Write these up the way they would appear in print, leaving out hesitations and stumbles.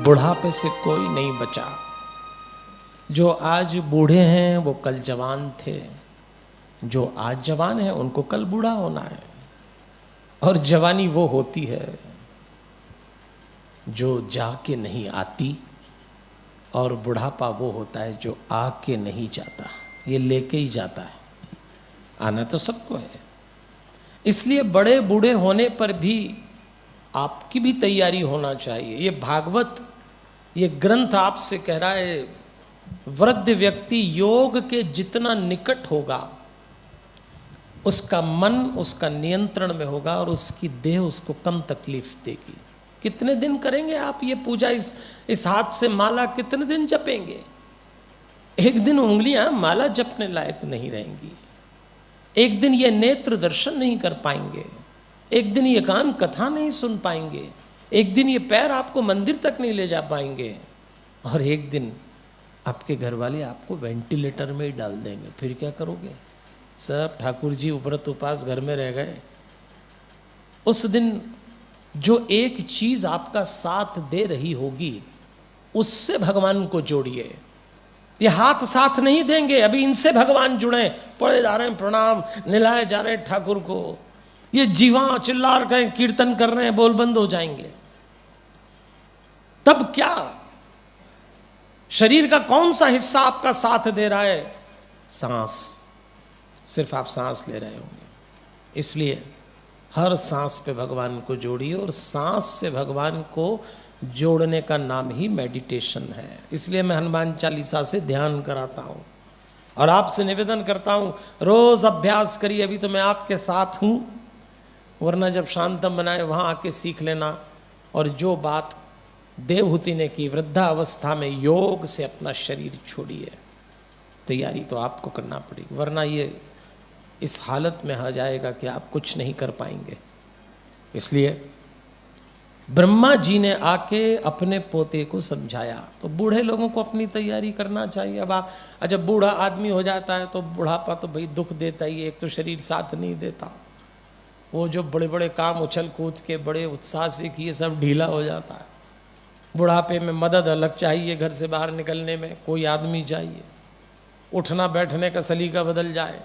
बुढ़ापे से कोई नहीं बचा। जो आज बूढ़े हैं वो कल जवान थे, जो आज जवान हैं उनको कल बूढ़ा होना है। और जवानी वो होती है जो जाके नहीं आती, और बुढ़ापा वो होता है जो आके नहीं जाता, ये लेके ही जाता है। आना तो सबको है, इसलिए बड़े बूढ़े होने पर भी आपकी भी तैयारी होना चाहिए। ये भागवत, ये ग्रंथ आपसे कह रहा है वृद्ध व्यक्ति योग के जितना निकट होगा उसका मन उसका नियंत्रण में होगा और उसकी देह उसको कम तकलीफ देगी। कितने दिन करेंगे आप ये पूजा, इस हाथ से माला कितने दिन जपेंगे? एक दिन उंगलियां माला जपने लायक नहीं रहेंगी, एक दिन ये नेत्र दर्शन नहीं कर पाएंगे, एक दिन ये कान कथा नहीं सुन पाएंगे, एक दिन ये पैर आपको मंदिर तक नहीं ले जा पाएंगे, और एक दिन आपके घर वाले आपको वेंटिलेटर में ही डाल देंगे। फिर क्या करोगे? सब ठाकुर जी व्रत उपास घर में रह गए। उस दिन जो एक चीज आपका साथ दे रही होगी उससे भगवान को जोड़िए। ये हाथ साथ नहीं देंगे, अभी इनसे भगवान जुड़े, पड़े जा रहे हैं प्रणाम, निलाए जा रहे हैं ठाकुर को, ये जीवा चिल्ला रहे हैं, कीर्तन कर रहे हैं, बोल बंद हो जाएंगे। तब क्या? शरीर का कौन सा हिस्सा आपका साथ दे रहा है? सांस। सिर्फ आप सांस ले रहे होंगे, इसलिए हर सांस पे भगवान को जोड़िए, और सांस से भगवान को जोड़ने का नाम ही मेडिटेशन है। इसलिए मैं हनुमान चालीसा से ध्यान कराता हूँ और आपसे निवेदन करता हूँ रोज अभ्यास करिए। अभी तो मैं आपके साथ हूँ, वरना जब शांतम बनाए वहाँ आके सीख लेना। और जो बात देवहूति ने की, वृद्धावस्था में योग से अपना शरीर छोड़िए, तैयारी तो आपको करना पड़ेगी, वरना ये इस हालत में आ जाएगा कि आप कुछ नहीं कर पाएंगे। इसलिए ब्रह्मा जी ने आके अपने पोते को समझाया, तो बूढ़े लोगों को अपनी तैयारी करना चाहिए। अब आप जब बूढ़ा आदमी हो जाता है तो बुढ़ापा तो भाई दुख देता ही है, एक तो शरीर साथ नहीं देता, वो जो बड़े बड़े काम उछल कूद के बड़े उत्साह से किए सब ढीला हो जाता है। बुढ़ापे में मदद अलग चाहिए, घर से बाहर निकलने में कोई आदमी चाहिए, उठना बैठने का सलीका बदल जाए।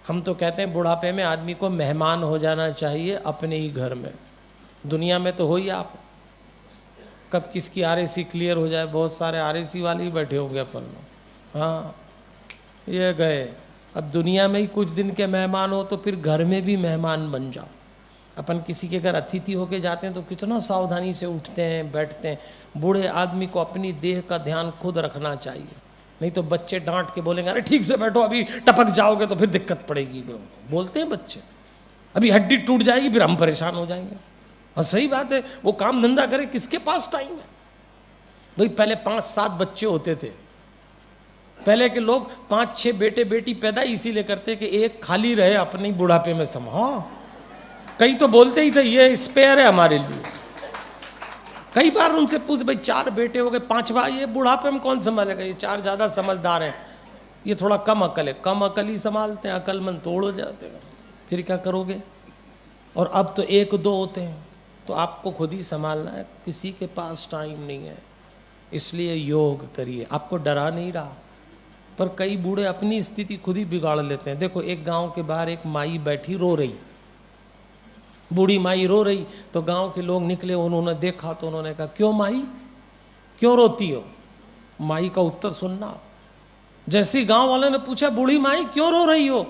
हम तो कहते हैं बुढ़ापे में आदमी को मेहमान हो जाना चाहिए अपने ही घर में। दुनिया में तो हो ही, आप कब किसकी आरएसी क्लियर हो जाए, बहुत सारे आरएसी वाले ही बैठे होंगे अपन लोग। हाँ, ये गए। अब दुनिया में ही कुछ दिन के मेहमान हो तो फिर घर में भी मेहमान बन जाओ। अपन किसी के घर अतिथि होके जाते हैं तो कितना सावधानी से उठते हैं बैठते हैं। बूढ़े आदमी को अपनी देह का ध्यान खुद रखना चाहिए, नहीं तो बच्चे डांट के बोलेंगे अरे ठीक से बैठो, अभी टपक जाओगे तो फिर दिक्कत पड़ेगी। बोलते हैं बच्चे, अभी हड्डी टूट जाएगी फिर हम परेशान हो जाएंगे। और सही बात है, वो काम धंधा करे, किसके पास टाइम है भाई? पहले 5-7 बच्चे होते थे, पहले के लोग 5-6 बेटे बेटी पैदा इसीलिए करते कि एक खाली रहे अपने बुढ़ापे में समा। कई तो बोलते ही थे ये स्पेयर है हमारे लिए। कई बार उनसे पूछ भाई 4 बेटे हो गए, 5वां ये बुढ़ापे में कौन संभालेगा? ये 4 ज़्यादा समझदार हैं, ये थोड़ा कम अकल है। कम अकल ही संभालते हैं, अकलमंद तोड़ हो जाते हैं, फिर क्या करोगे? और अब तो 1-2 होते हैं, तो आपको खुद ही संभालना है, किसी के पास टाइम नहीं है। इसलिए योग करिए, आपको डरा नहीं रहा। पर कई बूढ़े अपनी स्थिति खुद ही बिगाड़ लेते हैं। देखो, एक गांव के बाहर एक माई बैठी रो रही, बूढ़ी माई रो रही, तो गांव के लोग निकले, उन्होंने देखा तो उन्होंने कहा क्यों माई, क्यों रोती हो? माई का उत्तर सुनना। जैसे ही गांव वाले ने पूछा बूढ़ी माई क्यों रो रही हो,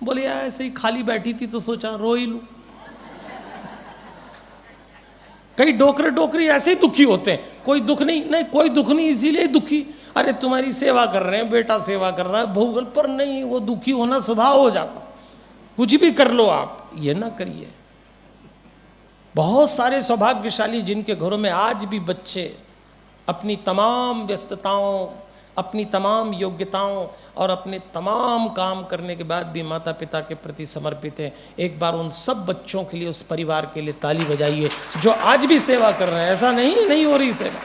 बोले ऐसे ही खाली बैठी थी तो सोचा रो ही लूं। कई डोकरे डोकरी ऐसे ही दुखी होते हैं, कोई दुख नहीं, नहीं कोई दुख नहीं इसीलिए दुखी। अरे तुम्हारी सेवा कर रहे हैं, बेटा सेवा कर रहा है, भूगल पर नहीं, वो दुखी होना स्वभाव हो जाता। कुछ भी कर लो आप, ये ना करिए। बहुत सारे सौभाग्यशाली जिनके घरों में आज भी बच्चे अपनी तमाम व्यस्तताओं, अपनी तमाम योग्यताओं और अपने तमाम काम करने के बाद भी माता पिता के प्रति समर्पित हैं। एक बार उन सब बच्चों के लिए, उस परिवार के लिए ताली बजाइए जो आज भी सेवा कर रहे हैं। ऐसा नहीं हो रही सेवा।